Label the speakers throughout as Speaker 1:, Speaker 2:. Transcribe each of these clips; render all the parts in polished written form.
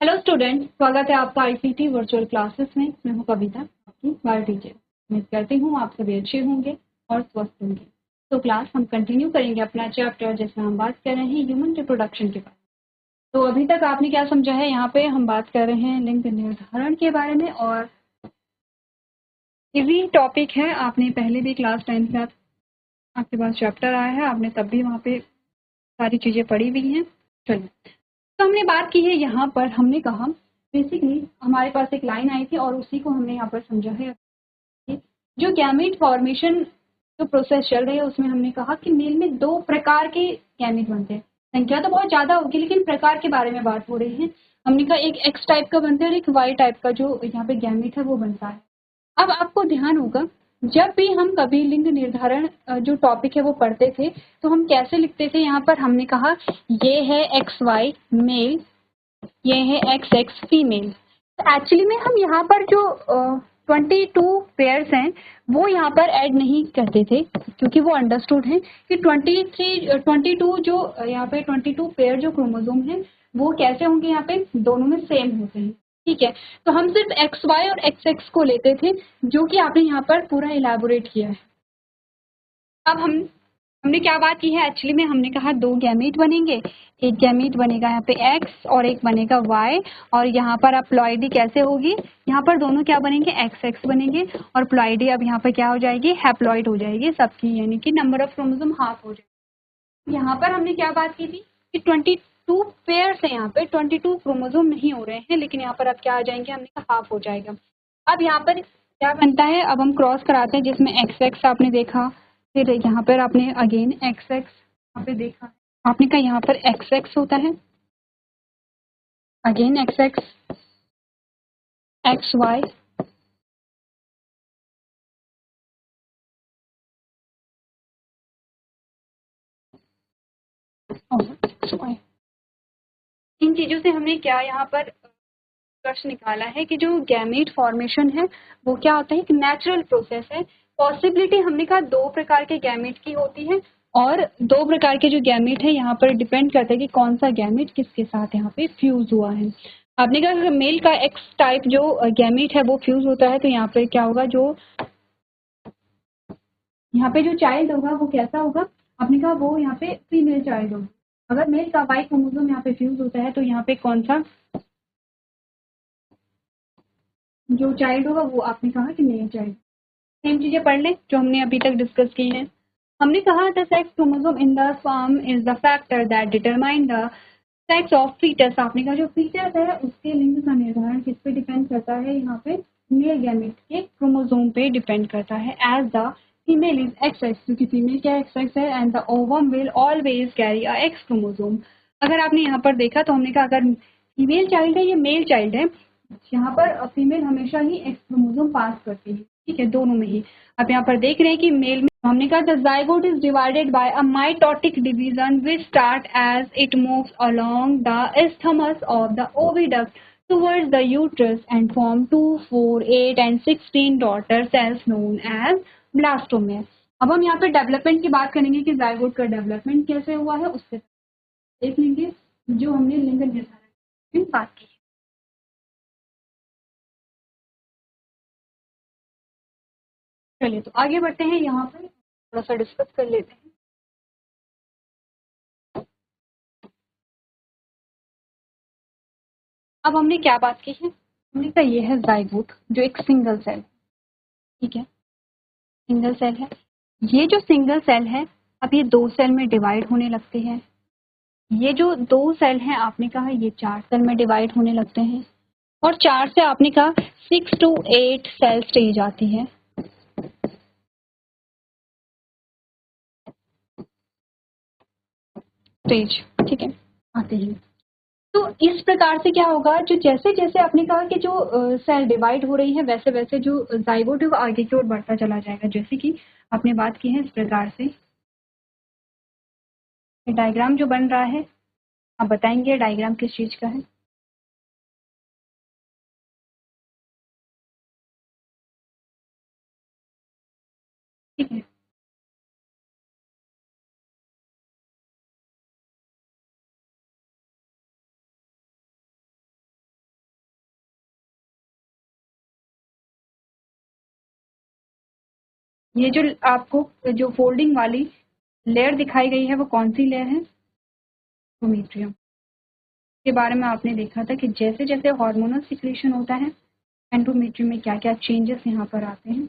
Speaker 1: Hello student, स्वागत है आपका आईसीटी वर्चुअल क्लासेस में। मैं हूं कविता, आपकी बायो टीचर। उम्मीद करती हूं आप सभी अच्छे होंगे और स्वस्थ होंगे। तो क्लास हम कंटिन्यू करेंगे अपना चैप्टर, जिसमें हम बात कर रहे हैं ह्यूमन रिप्रोडक्शन के बारे में। तो अभी तक आपने क्या समझा है? यहाँ पे हम बात कर रहे हैं लिंग निर्धारण के बारे में, और इजी टॉपिक है। आपने पहले भी क्लास 10 का आपके पास चैप्टर आया है, आपने तब भी वहाँ पे सारी चीज़ें पढ़ी हुई हैं। चलिए, तो हमने बात की है यहाँ पर। हमने कहा बेसिकली हमारे पास एक लाइन आई थी और उसी को हमने यहाँ पर समझा है कि जो गैमेट फॉर्मेशन जो प्रोसेस चल रही है, उसमें हमने कहा कि मेल में दो प्रकार के गैमेट बनते हैं। संख्या तो बहुत ज़्यादा होगी, लेकिन प्रकार के बारे में बात हो रही है। हमने कहा एक एक्स टाइप का बनता है और एक वाई टाइप का जो यहाँ पे गैमेट है वो बनता है। अब आपको ध्यान होगा, जब भी हम कभी लिंग निर्धारण जो टॉपिक है वो पढ़ते थे, तो हम कैसे लिखते थे? यहाँ पर हमने कहा ये है एक्स वाई मेल, ये है एक्स एक्स फीमेल। एक्चुअली में हम यहाँ पर जो 22 पेयर्स हैं वो यहाँ पर ऐड नहीं करते थे, क्योंकि वो अंडरस्टूड है कि 22 जो यहाँ पे 22 पेयर जो क्रोमोसोम हैं वो कैसे होंगे, यहाँ पे दोनों में सेम होते हैं। ठीक है, तो हम सिर्फ एक्स वाई और एक्स एक्स को लेते थे, जो कि आपने यहाँ पर पूरा इलेबोरेट किया है। अब हमने क्या बात की है? एक्चुअली में हमने कहा दो गैमेट बनेंगे, एक गैमेट बनेगा यहाँ पे एक्स और एक बनेगा वाई। और यहाँ पर अब प्लॉइडी कैसे होगी? यहाँ पर दोनों क्या बनेंगे? एक्स एक्स बनेंगे, और प्लॉइडी अब यहाँ पर क्या हो जाएगी? हैप्लॉइड हो जाएगी सबकी, यानी कि नंबर ऑफ क्रोमोसोम हाफ हो जाएगी। यहाँ पर हमने क्या बात की थी कि 22 पेयर्स है, यहाँ पे 22 क्रोमोसोम नहीं हो रहे हैं, लेकिन यहाँ पर अब क्या आ जाएंगे? हमने कहा हाफ हो जाएगा। अब यहाँ पर क्या बनता है? अब हम क्रॉस कराते हैं, जिसमें एक्स एक्स आपने देखा, फिर यहाँ पर आपने अगेन एक्स एक्स यहाँ पे देखा, आपने कहा यहाँ पर एक्स एक्स होता है, again X X, X Y, और एक्स वाई। इन चीजों से हमने क्या यहाँ पर प्रश्न निकाला है कि जो गैमेट फॉर्मेशन है वो क्या होता है? एक नेचुरल प्रोसेस है। पॉसिबिलिटी हमने कहा दो प्रकार के गैमेट की होती है, और दो प्रकार के जो गैमेट है यहाँ पर डिपेंड करता है कि कौन सा गैमेट किसके साथ यहाँ पे फ्यूज हुआ है। आपने कहा मेल का एक्स टाइप जो गैमेट है वो फ्यूज होता है, तो यहाँ पे क्या होगा? जो यहाँ पे जो चाइल्ड होगा वो कैसा होगा? आपने कहा वो यहाँ पे फीमेल चाइल्ड होगा। अगर मेल का वाई क्रोमोसोम यहाँ पे फ्यूज होता है, तो यहाँ पे कौन सा जो चाइल्ड होगा वो आपने कहा कि मेल चाइल्ड। सेम चीजें पढ़ लें जो हमने अभी तक डिस्कस की हैं। हमने कहा the sex chromosome in the sperm is the factor that determine the sex of foetus. आपने कहा जो फीटस है उसके लिंग का निर्धारण किस पे डिपेंड करता है? यहाँ पे मेल गैमेट के क्रोमोसोम पे डिपेंड करता है। As the female is X X, क्योंकि फीमेल क्या एक्स एक्स है, and the ovum will always carry a X chromosome. अगर आपने यहाँ पर देखा तो हमने कहा अगर फीमेल चाइल्ड है, ये मेल चाइल्ड है, यहाँ पर फीमेल हमेशा ही एक्स क्रोमोसोम पास करती है। ठीक है, दोनों में ही। अब यहाँ पर देख रहे हैं कि मेल में हमने कहा the zygote is divided by a mitotic division which start as it moves along the isthmus of the oviduct towards the uterus and form 2, 4, 8 and 16 daughter cells known as blastomeres। अब हम यहाँ पे development की बात करेंगे कि zygote का development कैसे हुआ है, उससे देख लेंगे जो हमने लिंग निर्धारण की बात की। चलिए, तो आगे बढ़ते हैं, यहाँ पर थोड़ा सा डिस्कस कर लेते हैं। अब हमने क्या बात की है? हमने कहा ये है जाइगोट, जो एक सिंगल सेल। ठीक है, सिंगल सेल है। ये जो सिंगल सेल है, अब ये दो सेल में डिवाइड होने लगते हैं। ये जो दो सेल हैं आपने कहा ये चार सेल में डिवाइड होने लगते हैं, और चार से आपने कहा 6 to 8 सेल स्टेज आती है। स्टेज, ठीक है, आते हैं। तो इस प्रकार से क्या होगा? जो जैसे जैसे आपने कहा कि जो सेल डिवाइड हो रही है, वैसे वैसे जो जाइगोट है वो आगे की ओर बढ़ता चला जाएगा, जैसे कि आपने बात की है इस प्रकार से। डायग्राम जो बन रहा है, आप बताएंगे डायग्राम किस चीज का है? ठीक है, ये जो आपको जो फोल्डिंग वाली लेयर दिखाई गई है वो कौन सी लेयर है? एंडोमेट्रियम के बारे में आपने देखा था कि जैसे जैसे हार्मोनल सिक्रीशन होता है एंडोमेट्रियम में क्या क्या चेंजेस यहाँ पर आते हैं।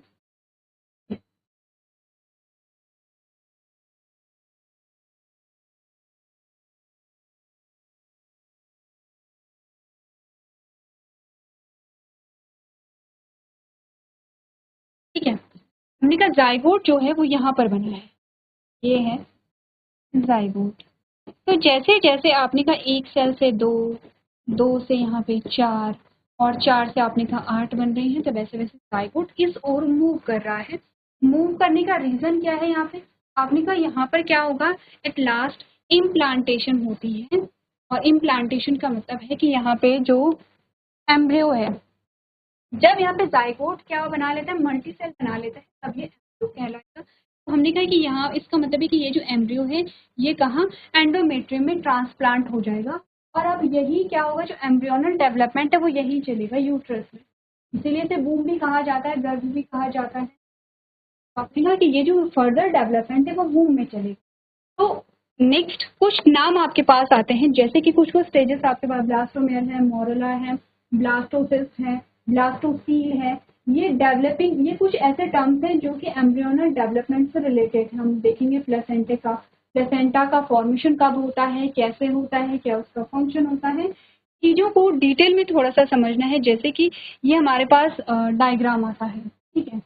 Speaker 1: ठीक है, हमने कहा जाइगोट जो है वो यहाँ पर बना है, ये है जाइगोट। तो जैसे जैसे आपने कहा एक सेल से दो, दो से यहाँ पे चार और चार से आपने कहा 8 बन रही हैं, तो वैसे वैसे जाइगोट इस ओर मूव कर रहा है। मूव करने का रीजन क्या है? यहाँ पे आपने कहा यहाँ पर क्या होगा, एट लास्ट इम्प्लांटेशन होती है। और इम्प्लांटेशन का मतलब है कि यहाँ पे जो एम्ब्रियो है, जब यहाँ पे जाइगोट क्या बना लेता है, मल्टी सेल बना लेता है, तब ये एम्ब्रियो कहलाएगा। तो हमने कहा कि यहाँ इसका मतलब है कि ये जो एम्ब्रियो है ये कहाँ, एंडोमेट्रियम में ट्रांसप्लांट हो जाएगा। और अब यही क्या होगा, जो एम्ब्रियोनल डेवलपमेंट है वो यही चलेगा यूट्रस में, इसीलिए इसे बूम भी कहा जाता है, गर्भ भी कहा जाता है। आपने कहा कि ये जो फर्दर डेवलपमेंट है वो बूम में चलेगा। तो नेक्स्ट कुछ नाम आपके पास आते हैं, जैसे कि कुछ कुछ स्टेजेस आपके पास ब्लास्टोमेयर है, मोरेला है, ब्लास्टोसिस्ट है, ब्लास्टोसील है। ये डेवलपिंग, ये कुछ ऐसे टर्म्स हैं जो कि एम्ब्रियोनल डेवलपमेंट से रिलेटेड है। हम देखेंगे प्लेसेंटा का फॉर्मेशन कब होता है, कैसे होता है, क्या उसका फंक्शन होता है, चीज़ों को डिटेल में थोड़ा सा समझना है। जैसे कि ये हमारे पास डायग्राम आता है, ठीक है।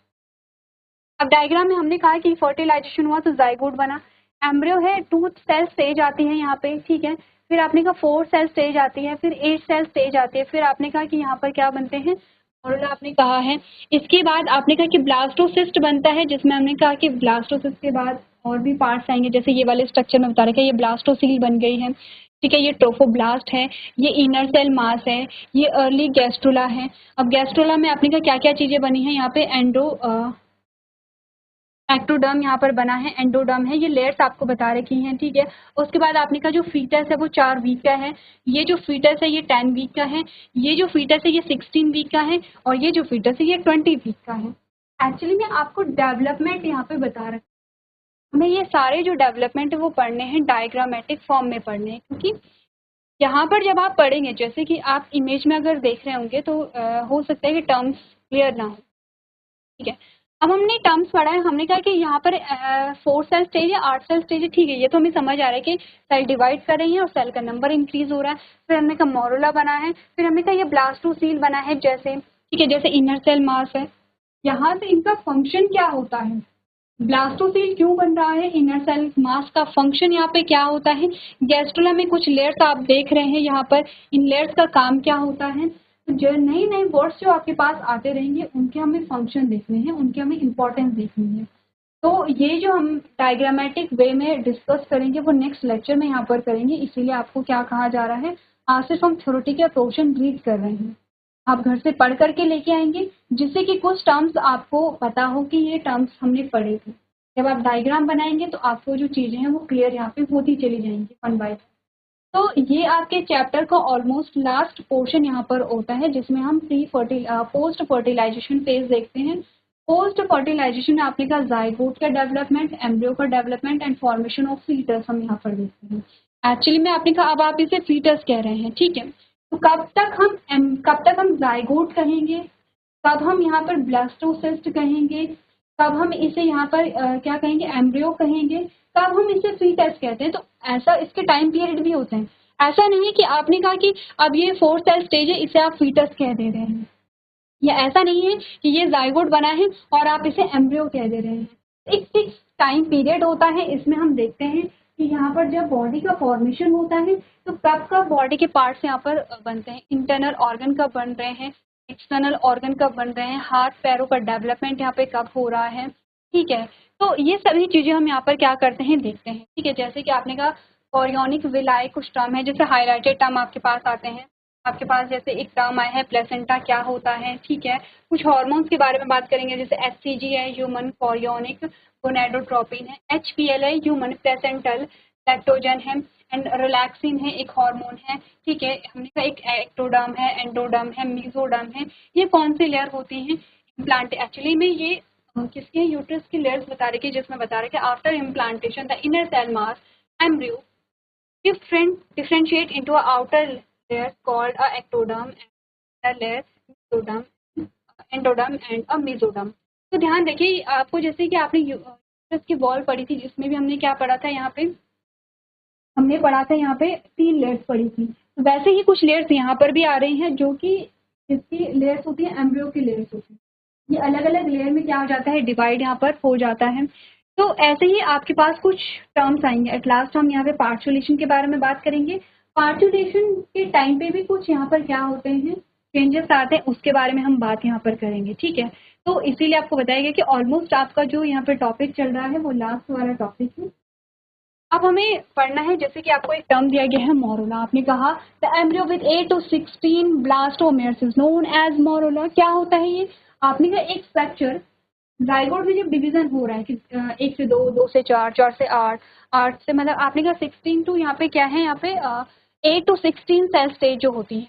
Speaker 1: अब डायग्राम में हमने कहा कि फर्टिलाइजेशन हुआ तो जाइगोट बना, एम्ब्रियो है, 2 सेल स्टेज आती है यहाँ पे, ठीक है। फिर आपने कहा 4 सेल स्टेज आती है, फिर 8 सेल स्टेज आती है, फिर आपने कहा कि यहाँ पर क्या बनते हैं, और आपने कहा है। इसके बाद आपने कहा कि ब्लास्टोसिस्ट बनता है, जिसमें हमने कहा कि ब्लास्टोसिस्ट के बाद और भी पार्ट्स आएंगे, जैसे ये वाले स्ट्रक्चर में बता रखे, ये ब्लास्टोसील बन गई है, ठीक है। ये ट्रोफोब्लास्ट है, ये इनर सेल मास है, ये अर्ली गैस्ट्रोला है। अब गैस्ट्रोला में आपने कहा क्या क्या चीजें बनी है, यहाँ पे एक्टोडर्म यहाँ पर बना है, एंडोडर्म है, ये लेयर्स आपको बता रखी हैं, ठीक है। उसके बाद आपने का जो फीटस है वो 4 वीक का है, ये जो फीटस है ये 10 वीक का है, ये जो फीटस है ये 16 वीक का है, और ये जो फीटस है ये 20 वीक का है। एक्चुअली मैं आपको डेवलपमेंट यहाँ पे बता रखी, हमें ये सारे जो डेवलपमेंट है वो पढ़ने हैं, डायग्रामेटिक फॉर्म में पढ़ने हैं, क्योंकि यहाँ पर जब आप पढ़ेंगे, जैसे कि आप इमेज में अगर देख रहे होंगे तो हो सकता है कि टर्म्स क्लियर ना हो, ठीक है। अब हमने टर्म्स पढ़ा है, हमने कहा कि यहाँ पर 4 सेल स्टेज है, 8 सेल स्टेज है, ठीक है। ये तो हमें समझ आ रहा है कि सेल डिवाइड कर रही है और सेल का नंबर इंक्रीज हो रहा है। फिर हमने कहा मोरुला बना है, फिर हमने कहा ये ब्लास्टोसील बना है, जैसे ठीक है, जैसे इनर सेल मास है। यहाँ से इनका फंक्शन क्या होता है, ब्लास्टोसील क्यों बन रहा है, इनर सेल मास का फंक्शन यहाँ पे क्या होता है, गैस्ट्रोला में कुछ लेयर्स आप देख रहे हैं यहाँ पर, इन लेयर्स का काम क्या होता है। जो नए नए वर्ड्स जो आपके पास आते रहेंगे उनके हमें फंक्शन देखने हैं, उनके हमें इंपॉर्टेंस देखनी है। तो ये जो हम डायग्रामेटिक वे में डिस्कस करेंगे वो नेक्स्ट लेक्चर में यहाँ पर करेंगे, इसीलिए आपको क्या कहा जा रहा है, आज सिर्फ हम थ्योरेटिकल पोर्शन रीड कर रहे हैं, आप घर से पढ़ करके लेके आएंगे, जिससे कि कुछ टर्म्स आपको पता हो कि ये टर्म्स हमने पढ़े थे। जब आप डायग्राम बनाएंगे तो आपको जो चीज़ें हैं वो क्लियर यहाँ पे होती चली जाएंगी वन बाय। तो ये आपके चैप्टर का ऑलमोस्ट लास्ट पोर्शन यहाँ पर होता है, जिसमें हम पोस्ट फर्टिलाइजेशन फेज देखते हैं। पोस्ट फर्टिलाइजेशन में आपने कहा जाइगोट का डेवलपमेंट, एम्ब्रियो का development and formation of foetus हम यहाँ पर देखते हैं। एक्चुअली में आपने कहा अब आप इसे फीटस कह रहे हैं, ठीक है। तो कब तक हम जाइगोट कहेंगे, कब हम यहाँ पर ब्लास्टोसिस्ट कहेंगे, कब हम इसे यहाँ पर क्या कहेंगे, एम्ब्रियो कहेंगे, कब हम इसे फीटस कहते हैं। तो ऐसा इसके टाइम पीरियड भी होते हैं, ऐसा नहीं है कि आपने कहा कि अब ये 4 सेल स्टेज है इसे आप फीटस कह दे रहे हैं, या ऐसा नहीं है कि ये जाइगोट बना है और आप इसे एम्ब्रियो कह दे रहे हैं। एक फिक्स टाइम पीरियड होता है, इसमें हम देखते हैं कि यहाँ पर जब बॉडी का फॉर्मेशन होता है तो कब कब बॉडी के पार्ट्स यहाँ पर बनते हैं, इंटरनल ऑर्गन कब बन रहे हैं, एक्सटर्नल ऑर्गन कब बन रहे हैं, हाथ पैरों का डेवलपमेंट यहाँ पे कब हो रहा है, ठीक है। तो ये सभी चीज़ें हम यहाँ पर क्या करते हैं, देखते हैं, ठीक है। जैसे कि आपने कहा ऑर्गेनिक विलाई कुछ टर्म है, जैसे हाईलाइटेड टर्म आपके पास आते हैं, आपके पास जैसे एक टर्म आया है प्लेसेंटा क्या होता है, ठीक है। कुछ हार्मोन्स के बारे में बात करेंगे, जैसे HCG है ह्यूमन कॉरियोनिक गोनेडोट्रोपिन है, HPL है ह्यूमन प्लेसेंटल लैक्टोजन है, एंड रिलैक्सिन है एक हार्मोन है, ठीक है। हमने कहा एक एक्टोडर्म है, एंडोडर्म है, मीजोडर्म है। ये कौन सी लेयर होती हैं, इम्प्लांट। एक्चुअली में ये किसके यूट्रस की लेयर्स बता रही है, जिसमें बता रहा है कि after implantation the inner cell mass embryo differentiate into a outer layer called a ectoderm and a layer mesoderm, endoderm and a mesoderm। तो ध्यान देखिए आपको, जैसे कि आपने यूट्रस की वॉल पढ़ी थी जिसमें भी हमने क्या पढ़ा था, यहाँ पे हमने पढ़ा था यहाँ पे 3 लेयर्स पढ़ी थी। तो वैसे ही कुछ लेयर्स यहाँ पर भी आ रही हैं जो कि इसकी लेयर्स होती है, एम्ब्रियो की लेयर्स होती है। ये अलग अलग लेयर में क्या हो जाता है, डिवाइड यहाँ पर हो जाता है। तो ऐसे ही आपके पास कुछ टर्म्स आएंगे। एट लास्ट हम यहाँ पे पार्चुलेशन के बारे में बात करेंगे। पार्चुलेशन के टाइम पे भी कुछ यहाँ पर क्या होते हैं, चेंजेस आते हैं, उसके बारे में हम बात यहाँ पर करेंगे, ठीक है। तो इसीलिए आपको बताया गया कि ऑलमोस्ट आपका जो यहाँ पे टॉपिक चल रहा है वो लास्ट वाला टॉपिक है। अब हमें पढ़ना है, जैसे कि आपको एक टर्म दिया गया है मोरुला। आपने कहा the embryo with 8 to 16 blastomeres is known as morula. क्या होता है ये? आपने कहा एक स्ट्रक्चर जाइगोट में जब डिवीजन हो रहा है कि 1 से 2, 2 से 4, 4 से 8, 8 से मतलब आपने कहा 16 टू यहाँ पे क्या है, यहाँ पे 8 to 16 सेल स्टेज जो होती है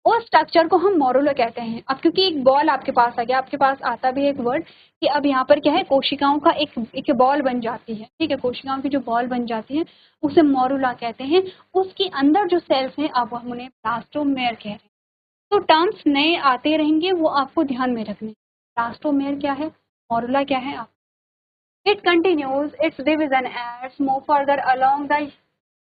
Speaker 1: उस स्ट्रक्चर को हम मोरुला कहते हैं। अब क्योंकि एक बॉल आपके पास आ गया, आपके पास आता भी एक वर्ड कि अब यहाँ पर क्या है, कोशिकाओं का एक बॉल बन जाती है, ठीक है। कोशिकाओं की जो बॉल बन जाती है उसे मोरुला कहते हैं। उसके अंदर जो सेल्स हैं अब हम उन्हें ब्लास्टोमेर कह रहे हैं। तो टर्म्स नए आते रहेंगे, वो आपको ध्यान में रखने। ब्लास्टोमेर क्या है, मोरुला क्या है। It continues its division as move further along the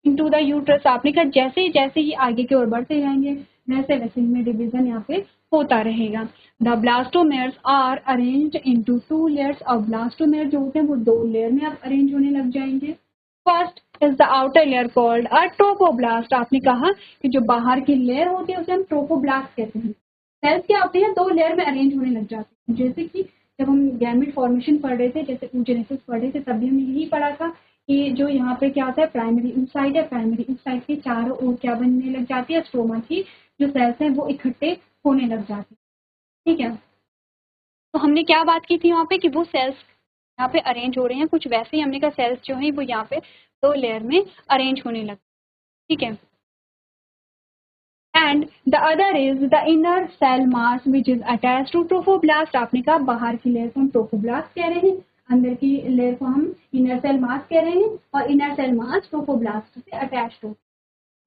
Speaker 1: into the uterus. आपने कहा जैसे जैसे ही आगे की ओर बढ़ते जाएंगे वैसे वैसे इनमें डिवीजन यहाँ पे होता रहेगा। The blastomeres are arranged into 2 layers. अब ब्लास्टोमेर जो होते हैं वो 2 लेयर में अब अरेंज होने लग जाएंगे। First is the outer layer called a trophoblast. आपने कहा कि जो बाहर की लेयर होती है उसे हम ट्रोफोब्लास्ट कहते हैं। सेल्स क्या होते हैं, 2 लेयर में अरेंज होने लग जाते हैं। जैसे कि जब हम गैमेट फॉर्मेशन पढ़ रहे थे, जैसे oogenesis पढ़ रहे थे, तभी हमने यही पढ़ा था कि जो यहाँ पे क्या होता है, प्राइमरी इंसाइड है, प्राइमरी इंसाइड के चारों ओर क्या बनने लग जाती है, स्ट्रोमा की जो सेल्स हैं वो इकट्ठे होने लग जाती है, ठीक है। तो हमने क्या बात की थी वहाँ पे कि वो सेल्स यहाँ पे अरेंज हो रहे हैं, कुछ वैसे ही हमने कहा सेल्स जो है वो यहाँ पे 2 लेयर में अरेंज होने लग, ठीक है। And the other is the inner cell mass which is attach to trophoblast. आपने कहा बाहर की लेयर को हम ट्रोफोब्लास्ट कह रहे हैं, अंदर की लेयर को हम इनर सेल मास कह रहे हैं, और इनर सेल मास ट्रोफोब्लास्ट से अटैच हो।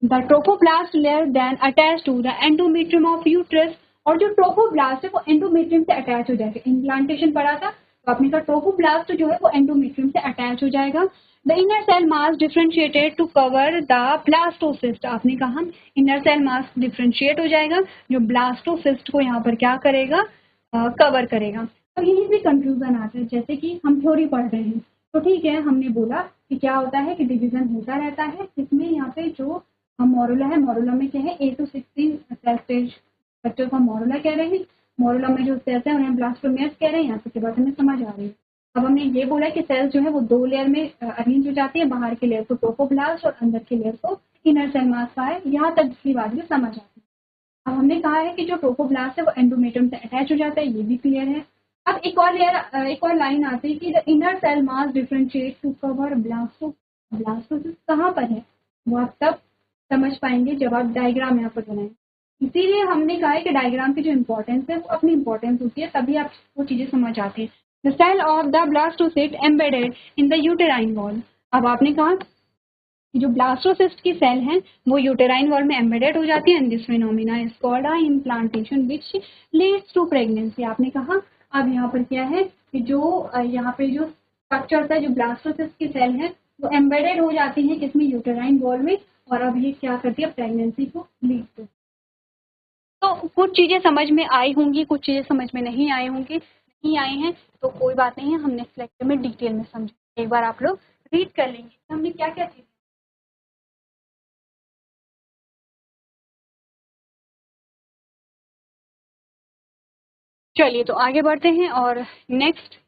Speaker 1: The trophoblast layer then attach to the endometrium of uterus. और जो ट्रोफोब्लास्ट है वो एंडोमेट्रियम से अटैच हो जाएगा। इम्प्लांटेशन पढ़ा था तो आपने कहा ट्रोफोब्लास्ट जो है वो एंडोमेट्रियम से अटैच हो जाएगा। The inner cell mass differentiated to cover the blastocyst. आपने कहा इनर सेल मास डिफ्रेंशिएट हो जाएगा जो ब्लास्टोसिस्ट को यहाँ पर क्या करेगा, कवर करेगा। तो यहीं से कंफ्यूजन आता है, जैसे कि हम थ्योरी पढ़ रहे हैं तो ठीक है, हमने बोला कि क्या होता है कि डिवीजन होता रहता है। इसमें यहाँ पे जो मोरुला है, मोरुला में क्या है 8 to 16 सेल स्टेज स्ट्रक्चर को हम मोरुला कह रहे हैं। मोरुला में जो सेल्स है उन्हें ब्लास्टोमेर्स कह रहे हैं। यहाँ तक की बात हमें समझ आ रही है। अब हमने ये बोला कि सेल्स जो है वो 2 लेयर में अरेंज हो जाती है, बाहर के लेयर को ट्रोफोब्लास्ट और अंदर के लेयर को इनर सेल मास का है। यहाँ तक की बात भी समझ आती है। अब हमने कहा है कि जो ट्रोफोब्लास्ट है वो एंडोमेट्रियम से अटैच हो जाता है, ये भी क्लियर है। अब एक और लेयर, एक और लाइन आती है कि the inner cell mass differentiate to cover blastocyst कहाँ पर है, वो आप तब समझ पाएंगे जब आप डायग्राम यहाँ पर बनाएं। इसीलिए हमने कहा है कि डायग्राम की जो इम्पोर्टेंस है वो अपनी इम्पोर्टेंस होती है, तभी आप वो चीजें समझ आती है। The cell of the blastocyst embedded in the uterine wall. अब आपने कहा जो ब्लास्टोसिस्ट की सेल हैं वो यूटेराइन वॉल में एम्बेडेड हो जाती है। And this phenomena is called a implantation which leads to pregnancy. आपने कहा अब यहाँ पर क्या है कि जो यहाँ पे जो स्ट्रक्चर है, जो ब्लास्टोसिस्ट की सेल है वो एम्बेडेड हो जाती है किसमें, यूटेराइन वॉल में, और अब ये क्या करती है, प्रेगनेंसी को लीड करती है। तो कुछ चीजें समझ में आई होंगी, कुछ चीजें समझ में नहीं आई होंगी, नहीं आई हैं तो कोई बात नहीं है, हम नेक्स्ट लेक्चर में डिटेल में समझेंगे। एक बार आप लोग रीड कर लेंगे हमने क्या क्या चीज। चलिए तो आगे बढ़ते हैं, और नेक्स्ट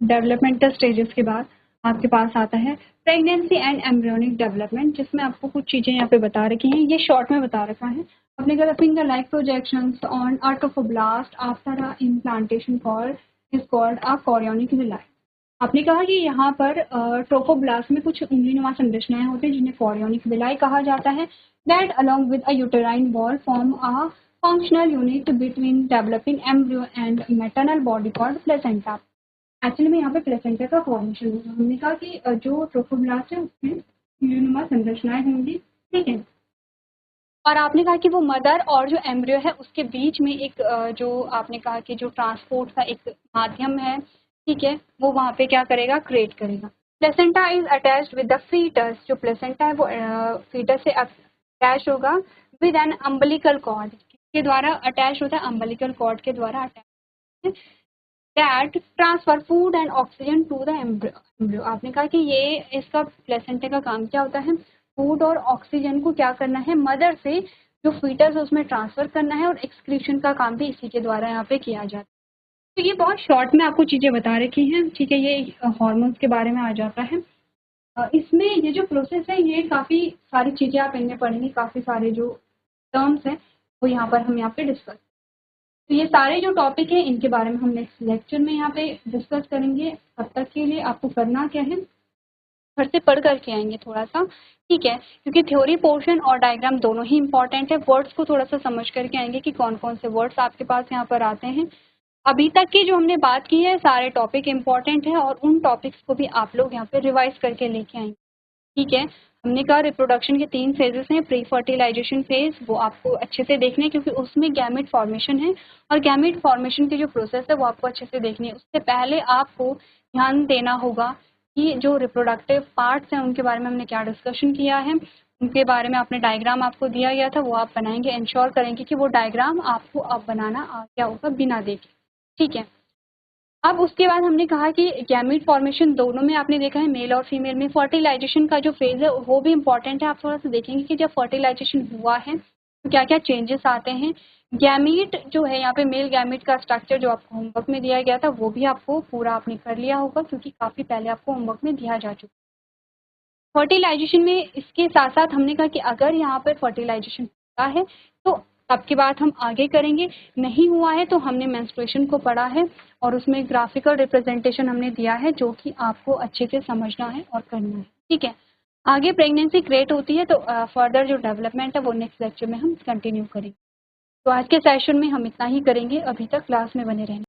Speaker 1: डेवलपमेंटल स्टेजेस के बाद आपके पास आता है प्रेगनेंसी एंड एम्ब्रियोनिक डेवलपमेंट, जिसमें आपको कुछ चीजें यहाँ पे बता रखी हैं, ये शॉर्ट में बता रखा है। अपने कहा finger like projections on a trophoblast after a implantation called is called a chorionic villi. आपने कहा कि यहाँ पर ट्रोफोब्लास्ट में कुछ उंगलीनुमा संरचनाएं होती हैं जिन्हें कोरियोनिक विलाई कहा जाता है। That along with a uterine wall form a functional unit between developing embryo and maternal body called placenta. Actually में यहाँ पे प्लेसेंटा का फॉर्मेशन होगा। हमने कहा कि जो ट्रोफोब्लास्ट है उसमें यूनिमा संरचनाएं होंगी, ठीक है। और आपने कहा कि वो मदर और जो एम्ब्रियो है उसके बीच में एक जो आपने कहा कि जो ट्रांसपोर्ट का एक माध्यम है, ठीक है, वो वहाँ पे क्या करेगा, क्रिएट करेगा। Placenta is attached with the foetus, जो प्लेसेंटा है वो फीटस से अटैच होगा विद एन अम्बिलिकल कॉर्ड, के द्वारा अटैच होता है, अम्बिलिकल कॉर्ड के द्वारा attach, that transfer food and oxygen to the embryo. आपने कहा कि ये इसका प्लेसेंटा का काम क्या होता है, फूड और ऑक्सीजन को क्या करना है, मदर से जो फीटस है उसमें ट्रांसफर करना है, और एक्सक्रीशन का काम भी इसी के द्वारा यहाँ पे किया जाता है। तो ये बहुत शॉर्ट में आपको चीज़ें बता रखी हैं, ठीक है। ये हार्मोन्स के बारे में आ जाता है। इसमें ये जो प्रोसेस है ये काफ़ी सारी चीज़ें आप इनमें पढ़ेंगे, काफ़ी सारे जो टर्म्स हैं वो यहाँ पर हम यहाँ पे डिस्कस। तो ये सारे जो टॉपिक हैं इनके बारे में हम नेक्स्ट लेक्चर में यहाँ पे डिस्कस करेंगे। तब तक के लिए आपको करना क्या है, घर से पढ़ करके आएंगे थोड़ा सा, ठीक है, क्योंकि थ्योरी पोर्शन और डायग्राम दोनों ही इंपॉर्टेंट है। वर्ड्स को थोड़ा सा समझ करके आएंगे कि कौन कौन से वर्ड्स आपके पास यहाँ पर आते हैं। अभी तक की जो हमने बात की है सारे टॉपिक इंपॉर्टेंट है, और उन टॉपिक्स को भी आप लोग यहाँ पे रिवाइज करके लेके आएंगे, ठीक है। हमने कहा रिप्रोडक्शन के 3 फेजेस हैं। प्री फर्टिलाइजेशन फेज, वो आपको अच्छे से देखने हैं क्योंकि उसमें गैमेट फॉर्मेशन है, और गैमेट फॉर्मेशन की जो प्रोसेस है वो आपको अच्छे से देखनी है। उससे पहले आपको ध्यान देना होगा कि जो रिप्रोडक्टिव पार्ट्स हैं उनके बारे में हमने क्या डिस्कशन किया है, उनके बारे में आपने डायग्राम आपको दिया गया था वो आप बनाएंगे। इंश्योर करेंगे कि वो डायग्राम आपको अब बनाना आ गया होगा बिना देखे, ठीक है। अब उसके बाद हमने कहा कि गैमीट फॉर्मेशन दोनों में आपने देखा है, मेल और फीमेल में। फर्टिलाइजेशन का जो फेज है वो भी इंपॉर्टेंट है। आप थोड़ा सा देखेंगे कि जब फर्टिलाइजेशन हुआ है तो क्या क्या चेंजेस आते हैं। गैमीट जो है यहाँ पे मेल गैमीट का स्ट्रक्चर जो आपको होमवर्क में दिया गया था वो भी आपको पूरा आपने कर लिया होगा, क्योंकि काफ़ी पहले आपको होमवर्क में दिया जा चुका। फर्टिलाइजेशन में इसके साथ साथ हमने कहा कि अगर यहाँ पर फर्टिलाइजेशन होता है तो तब की बात हम आगे करेंगे, नहीं हुआ है तो हमने मेंस्ट्रुएशन को पढ़ा है और उसमें ग्राफिकल रिप्रेजेंटेशन हमने दिया है जो कि आपको अच्छे से समझना है और करना है, ठीक है। आगे प्रेगनेंसी क्रिएट होती है तो फर्दर जो डेवलपमेंट है वो नेक्स्ट लेक्चर में हम कंटिन्यू करेंगे। तो आज के सेशन में हम इतना ही करेंगे, अभी तक क्लास में बने रहना।